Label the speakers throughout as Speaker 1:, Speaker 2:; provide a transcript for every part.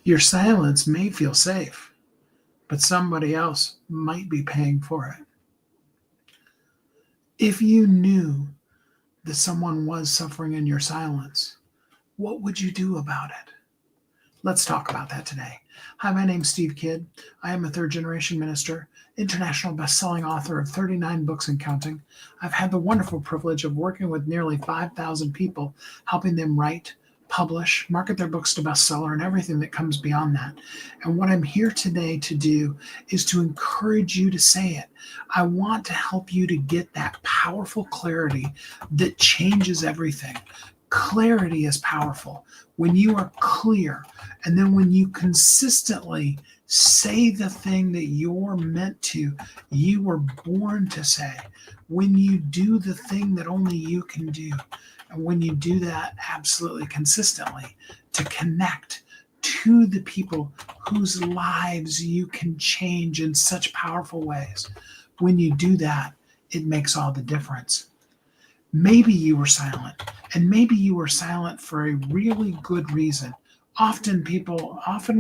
Speaker 1: Your silence may feel safe, but somebody else might be paying for it. If you knew that someone was suffering in your silence, what would you do about it? Let's talk about that today. Hi, my name's Steve Kidd. I am a third generation minister, international best-selling author of 39 books and counting. I've had the wonderful privilege of working with nearly 5,000 people, helping them write, publish, market their books to bestseller, and everything that comes beyond that. And what I'm here today to do is to encourage you to say it. I want to help you to get that powerful clarity that changes everything. Clarity is powerful. When you are clear, and then when you consistently say the thing that you're meant to, you were born to say, when you do the thing that only you can do, and when you do that absolutely consistently, to connect to the people whose lives you can change in such powerful ways, when you do that, it makes all the difference. Maybe you were silent, and maybe you were silent for a really good reason. Often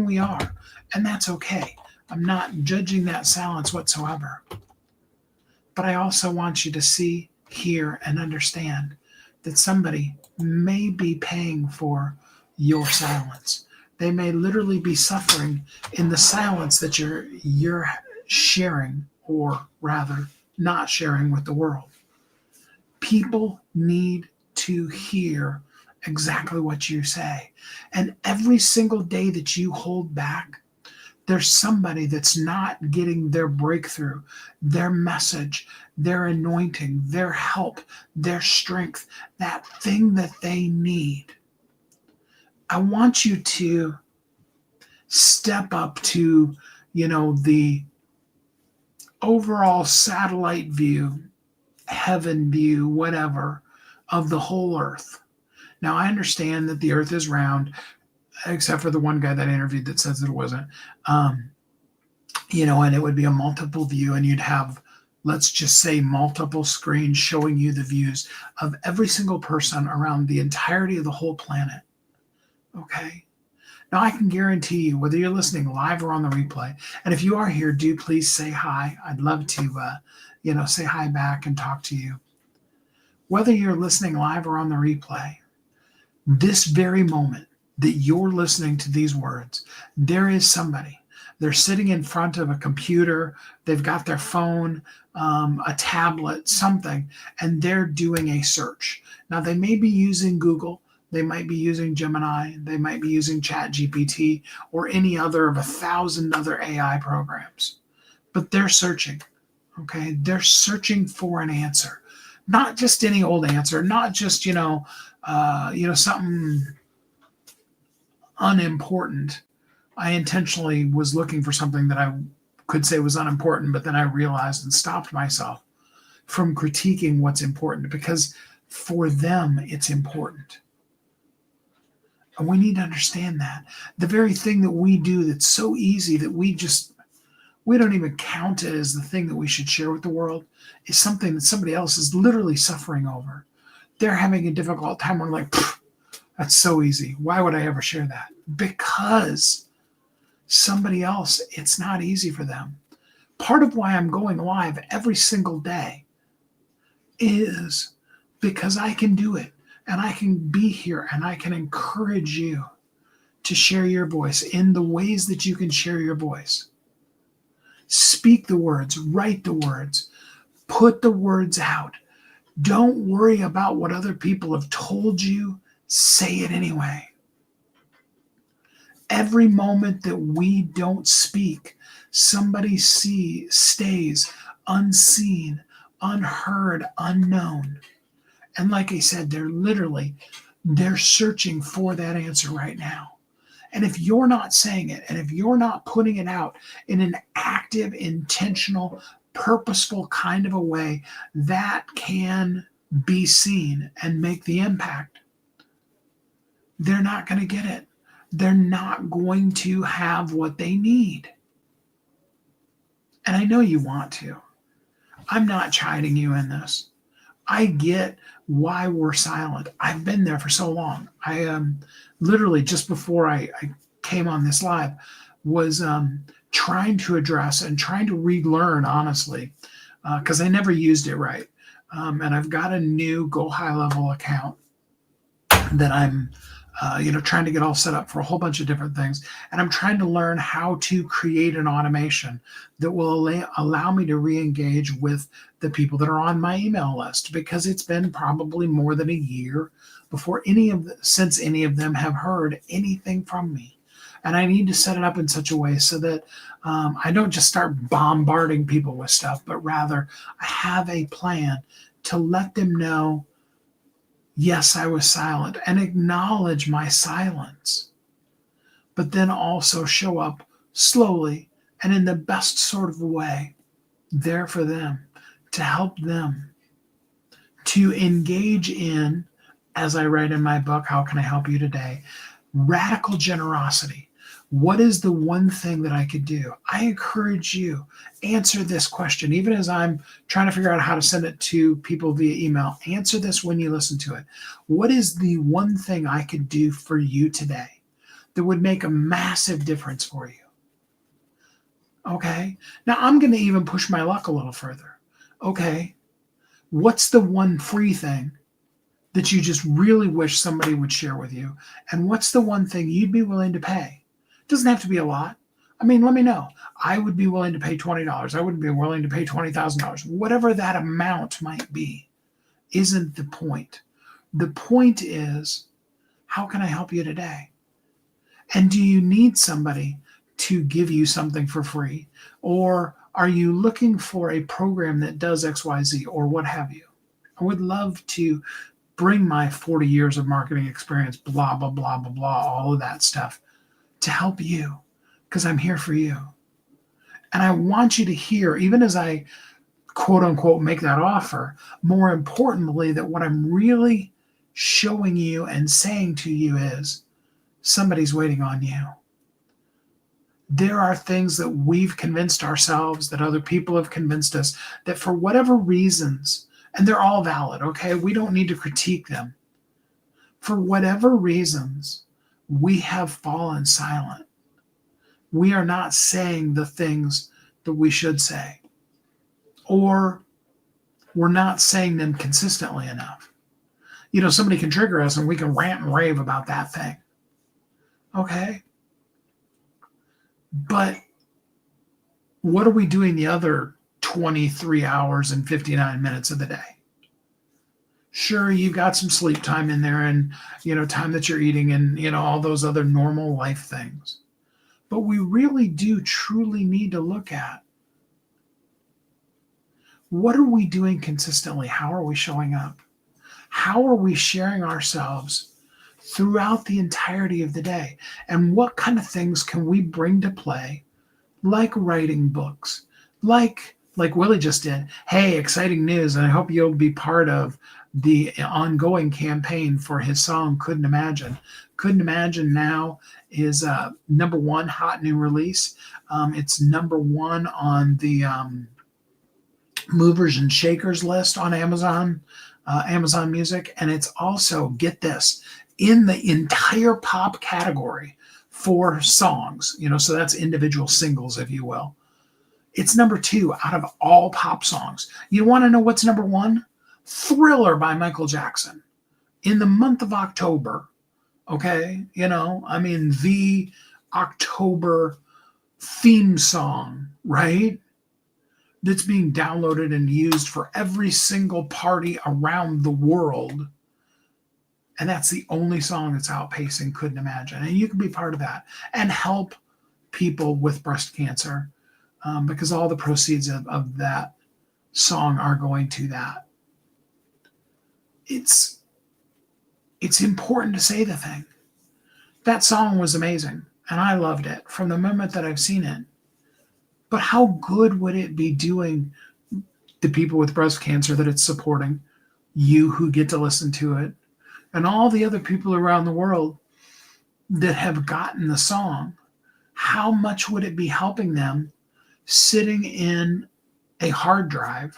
Speaker 1: we are, and that's okay. I'm not judging that silence whatsoever. But I also want you to see, hear, and understand that somebody may be paying for your silence. They may literally be suffering in the silence that you're sharing, or rather not sharing with the world. People need to hear exactly what you say. And every single day that you hold back, there's somebody that's not getting their breakthrough, their message, their anointing, their help, their strength, that thing that they need. I want you to step up to, the overall satellite view, heaven view, whatever, of the whole earth. Now, I understand that the earth is round, except for the one guy that I interviewed that says it wasn't. And it would be a multiple view, and you'd have, let's just say, multiple screens showing you the views of every single person around the entirety of the whole planet. Okay? Now, I can guarantee you, whether you're listening live or on the replay, and if you are here, do please say hi. I'd love to, say hi back and talk to you. Whether you're listening live or on the replay, this very moment that you're listening to these words, there is somebody. They're sitting in front of a computer. They've got their phone, a tablet, something, and they're doing a search. Now, they may be using Google. They might be using Gemini. They might be using ChatGPT or any other of 1,000 other AI programs. But they're searching, okay? They're searching for an answer. Not just any old answer, not just, something unimportant. I intentionally was looking for something that I could say was unimportant, but then I realized and stopped myself from critiquing what's important, because for them, it's important. And we need to understand that. The very thing that we do that's so easy that we don't even count it as the thing that we should share with the world is something that somebody else is literally suffering over. They're having a difficult time. We're like, that's so easy. Why would I ever share that? Because somebody else, it's not easy for them. Part of why I'm going live every single day is because I can do it, and I can be here, and I can encourage you to share your voice in the ways that you can share your voice. Speak the words, write the words, put the words out. Don't worry about what other people have told you. Say it anyway. Every moment that we don't speak, somebody stays unseen, unheard, unknown. And like I said, they're searching for that answer right now. And if you're not saying it, and if you're not putting it out in an active, intentional, purposeful kind of a way that can be seen and make the impact, they're not going to get it. They're not going to have what they need. And I know you want to. I'm not chiding you in this. I get why we're silent. I've been there for so long. I literally, just before I came on this live was trying to address and trying to relearn, honestly, because I never used it right. And I've got a new Go High Level account that I'm trying to get all set up for a whole bunch of different things. And I'm trying to learn how to create an automation that will allow me to re-engage with the people that are on my email list, because it's been probably more than a year since any of them have heard anything from me. And I need to set it up in such a way so that I don't just start bombarding people with stuff, but rather I have a plan to let them know, yes, I was silent, and acknowledge my silence, but then also show up slowly and in the best sort of way there for them, to help them to engage in, as I write in my book, How Can I Help You Today? Radical generosity. What is the one thing that I could do? I encourage you, answer this question. Even as I'm trying to figure out how to send it to people via email, answer this when you listen to it. What is the one thing I could do for you today that would make a massive difference for you? Okay. Now I'm going to even push my luck a little further. Okay. What's the one free thing that you just really wish somebody would share with you? And what's the one thing you'd be willing to pay? It doesn't have to be a lot. I mean, let me know. I would be willing to pay $20. I wouldn't be willing to pay $20,000. Whatever that amount might be isn't the point. The point is, how can I help you today? And do you need somebody to give you something for free? Or are you looking for a program that does XYZ or what have you? I would love to bring my 40 years of marketing experience, blah, blah, blah, blah, blah, all of that stuff to help you, because I'm here for you. And I want you to hear, even as I quote unquote make that offer, more importantly, that what I'm really showing you and saying to you is somebody's waiting on you. There are things that we've convinced ourselves, that other people have convinced us, that for whatever reasons, and they're all valid, okay? We don't need to critique them. For whatever reasons, we have fallen silent. We are not saying the things that we should say, or we're not saying them consistently enough. Somebody can trigger us and we can rant and rave about that thing. Okay? But what are we doing the other 23 hours and 59 minutes of the day? Sure, you've got some sleep time in there and, time that you're eating and, all those other normal life things. But we really do truly need to look at, what are we doing consistently? How are we showing up? How are we sharing ourselves throughout the entirety of the day? And what kind of things can we bring to play, like writing books, like Willie just did? Hey, exciting news. And I hope you'll be part of the ongoing campaign for his song, Couldn't Imagine. Couldn't Imagine now is number one hot new release. It's number one on the movers and shakers list on Amazon Music. And it's also, get this, in the entire pop category for songs, so that's individual singles, if you will. It's number 2 out of all pop songs. You want to know what's number 1? Thriller by Michael Jackson. In the month of October, okay, the October theme song, right? That's being downloaded and used for every single party around the world. And that's the only song that's outpacing Couldn't Imagine. And you can be part of that and help people with breast cancer, because all the proceeds of that song are going to that. It's important to say the thing. That song was amazing, and I loved it from the moment that I've seen it. But how good would it be doing the people with breast cancer that it's supporting, you who get to listen to it, and all the other people around the world that have gotten the song? How much would it be helping them sitting in a hard drive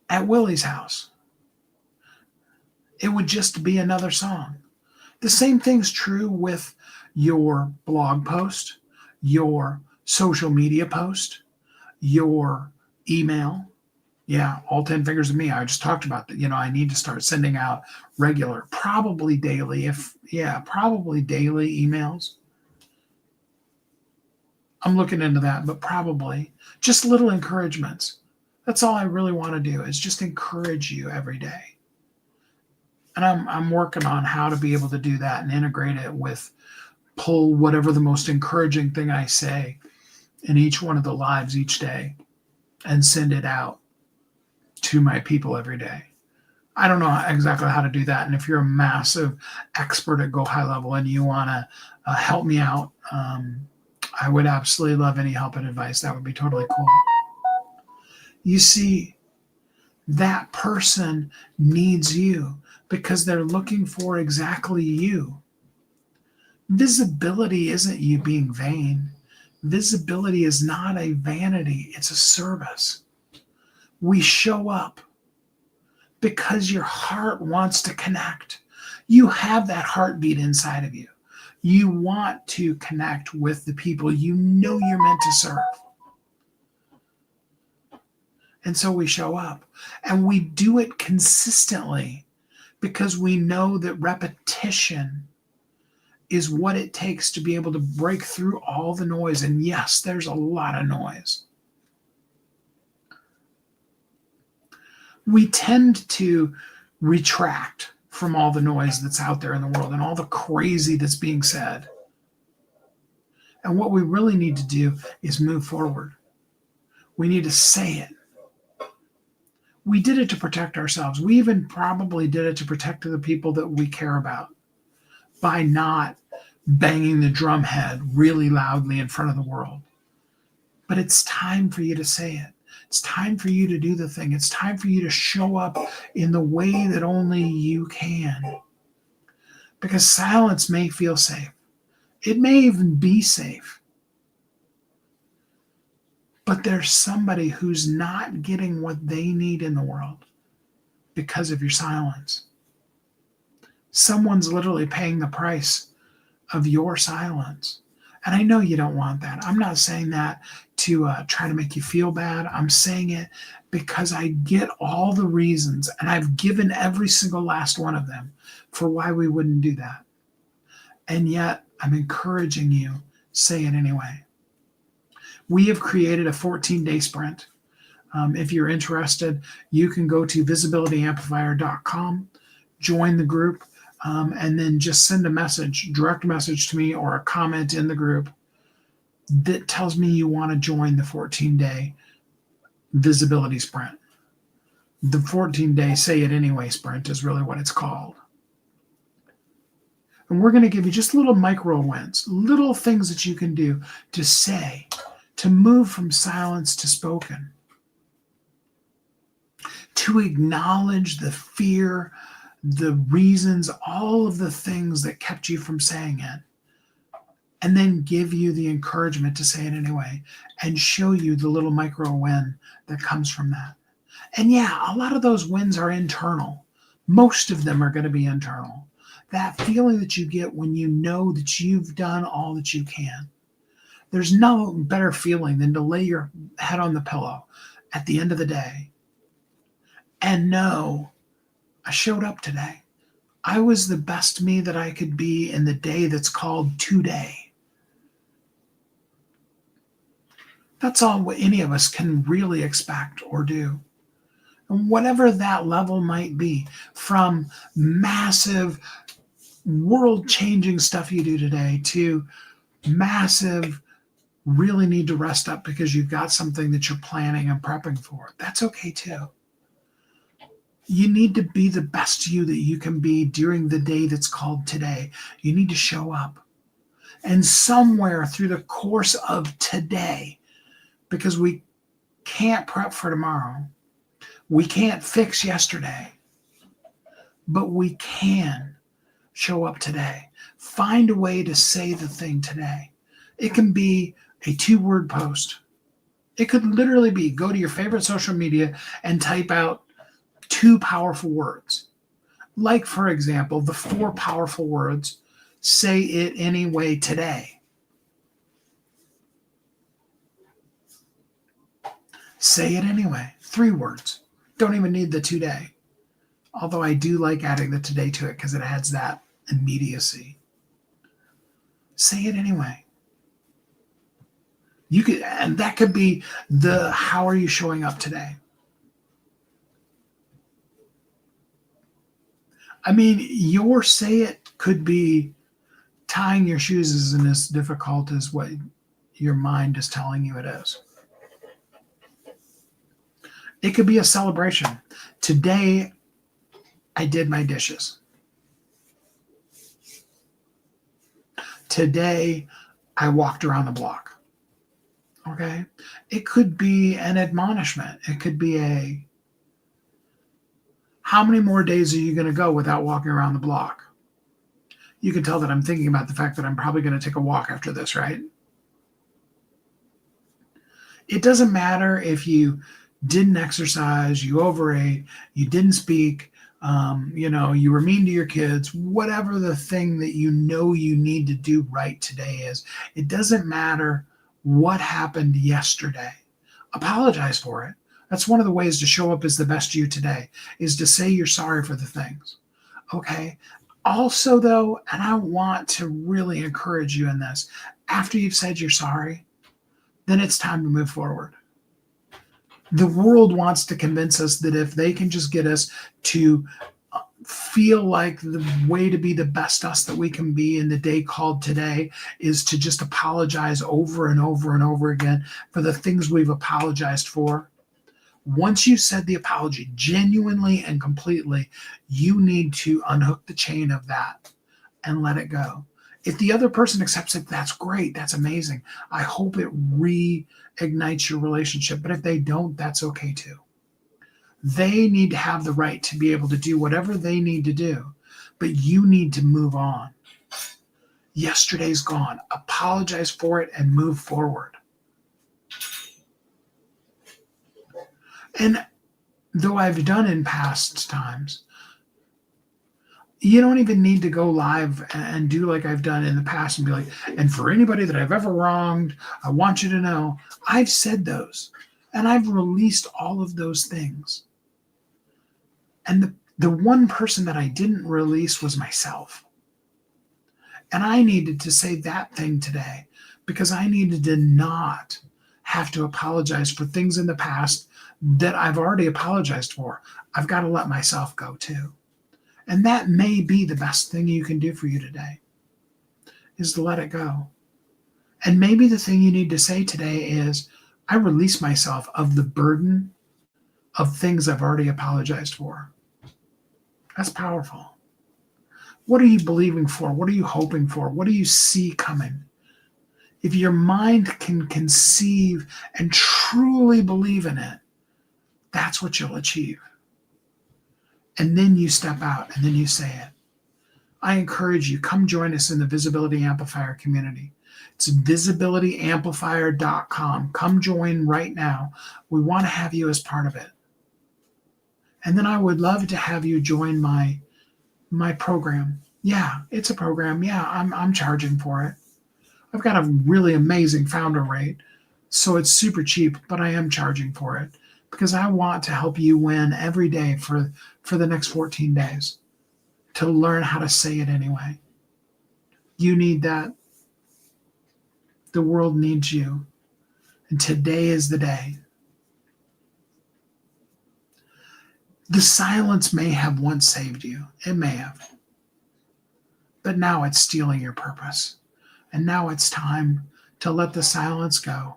Speaker 1: at Willie's house? It would just be another song. The same thing's true with your blog post, your social media post, your email. Yeah, all 10 fingers of me. I just talked about that. I need to start sending out regular, probably daily, probably daily emails. I'm looking into that, but probably just little encouragements. That's all I really want to do is just encourage you every day. And I'm working on how to be able to do that and integrate it with pull whatever the most encouraging thing I say in each one of the lives each day and send it out to my people every day. I don't know exactly how to do that. And if you're a massive expert at Go High Level and you want to help me out, I would absolutely love any help and advice. That would be totally cool. You see, that person needs you because they're looking for exactly you. Visibility isn't you being vain. Visibility is not a vanity, it's a service. We show up because your heart wants to connect. You have that heartbeat inside of you. You want to connect with the people you know you're meant to serve. And so we show up and we do it consistently because we know that repetition is what it takes to be able to break through all the noise. And yes, there's a lot of noise. We tend to retract from all the noise that's out there in the world and all the crazy that's being said. And what we really need to do is move forward. We need to say it. We did it to protect ourselves. We even probably did it to protect the people that we care about by not banging the drum head really loudly in front of the world. But it's time for you to say it. It's time for you to do the thing. It's time for you to show up in the way that only you can. Because silence may feel safe. It may even be safe. But there's somebody who's not getting what they need in the world because of your silence. Someone's literally paying the price of your silence. And I know you don't want that. I'm not saying that to try to make you feel bad. I'm saying it because I get all the reasons, and I've given every single last one of them for why we wouldn't do that. And yet I'm encouraging you, say it anyway. We have created a 14-day sprint. If you're interested, you can go to visibilityamplifier.com, join the group, and then just send a message, direct message to me or a comment in the group that tells me you want to join the 14-day visibility sprint. The 14-day say it anyway sprint is really what it's called. And we're going to give you just little micro wins, little things that you can do to say, to move from silence to spoken, to acknowledge the fear, the reasons, all of the things that kept you from saying it, and then give you the encouragement to say it anyway and show you the little micro win that comes from that. And yeah, a lot of those wins are internal. Most of them are going to be internal. That feeling that you get when you know that you've done all that you can. There's no better feeling than to lay your head on the pillow at the end of the day and know I showed up today. I was the best me that I could be in the day that's called today. That's all any of us can really expect or do. And whatever that level might be, from massive world-changing stuff you do today to massive really need to rest up because you've got something that you're planning and prepping for. That's okay too. You need to be the best you that you can be during the day that's called today. You need to show up. And somewhere through the course of today, because we can't prep for tomorrow, we can't fix yesterday, but we can show up today. Find a way to say the thing today. It can be a 2-word post. It could literally be go to your favorite social media and type out 2 powerful words. Like, for example, the 4 powerful words, say it anyway today. Say it anyway. 3 words. Don't even need the today. Although I do like adding the today to it because it adds that immediacy. Say it anyway. You could, and that could be the how are you showing up today? I mean, your say it could be tying your shoes isn't as difficult as what your mind is telling you it is. It could be a celebration. Today, I did my dishes. Today, I walked around the block. Okay? It could be an admonishment. It could be a, how many more days are you going to go without walking around the block? You can tell that I'm thinking about the fact that I'm probably going to take a walk after this, right? It doesn't matter if you didn't exercise, you overate, you didn't speak, you were mean to your kids, whatever the thing that you know you need to do right today is. It doesn't matter what happened yesterday. Apologize for it. That's one of the ways to show up as the best you today, is to say you're sorry for the things. Okay. Also, though, and I want to really encourage you in this, after you've said you're sorry, then it's time to move forward. The world wants to convince us that if they can just get us to feel like the way to be the best us that we can be in the day called today is to just apologize over and over and over again for the things we've apologized for. Once you said the apology genuinely and completely, you need to unhook the chain of that and let it go. If the other person accepts it, that's great. That's amazing. I hope it reignites your relationship. But if they don't, that's okay too. They need to have the right to be able to do whatever they need to do, but you need to move on. Yesterday's gone. Apologize for it and move forward. And though I've done in past times, you don't even need to go live and do like I've done in the past and be like, and for anybody that I've ever wronged, I want you to know I've said those and I've released all of those things. And the one person that I didn't release was myself. And I needed to say that thing today because I needed to not have to apologize for things in the past that I've already apologized for. I've got to let myself go too. And that may be the best thing you can do for you today, is to let it go. And maybe the thing you need to say today is, I release myself of the burden of things I've already apologized for. That's powerful. What are you believing for? What are you hoping for? What do you see coming? If your mind can conceive and truly believe in it, that's what you'll achieve. And then you step out and then you say it. I encourage you, come join us in the Visibility Amplifier community. It's visibilityamplifier.com. Come join right now. We want to have you as part of it. And then I would love to have you join my program. Yeah, it's a program. Yeah, I'm charging for it. I've got a really amazing founder rate, so it's super cheap, but I am charging for it because I want to help you win every day for the next 14 days to learn how to say it anyway. You need that. The world needs you. And today is the day. The silence may have once saved you. It may have. But now it's stealing your purpose. And now it's time to let the silence go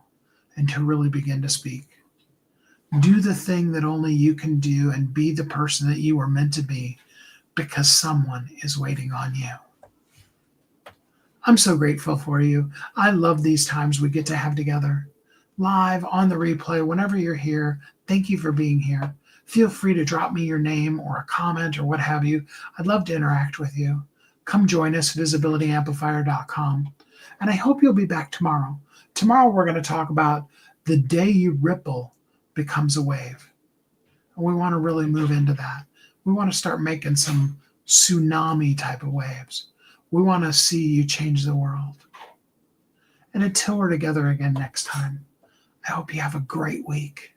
Speaker 1: and to really begin to speak. Do the thing that only you can do and be the person that you were meant to be because someone is waiting on you. I'm so grateful for you. I love these times we get to have together. Live, on the replay, whenever you're here, thank you for being here. Feel free to drop me your name or a comment or what have you. I'd love to interact with you. Come join us, visibilityamplifier.com. And I hope you'll be back tomorrow. Tomorrow we're going to talk about the day you ripple becomes a wave. And we want to really move into that. We want to start making some tsunami type of waves. We want to see you change the world. And until we're together again next time, I hope you have a great week.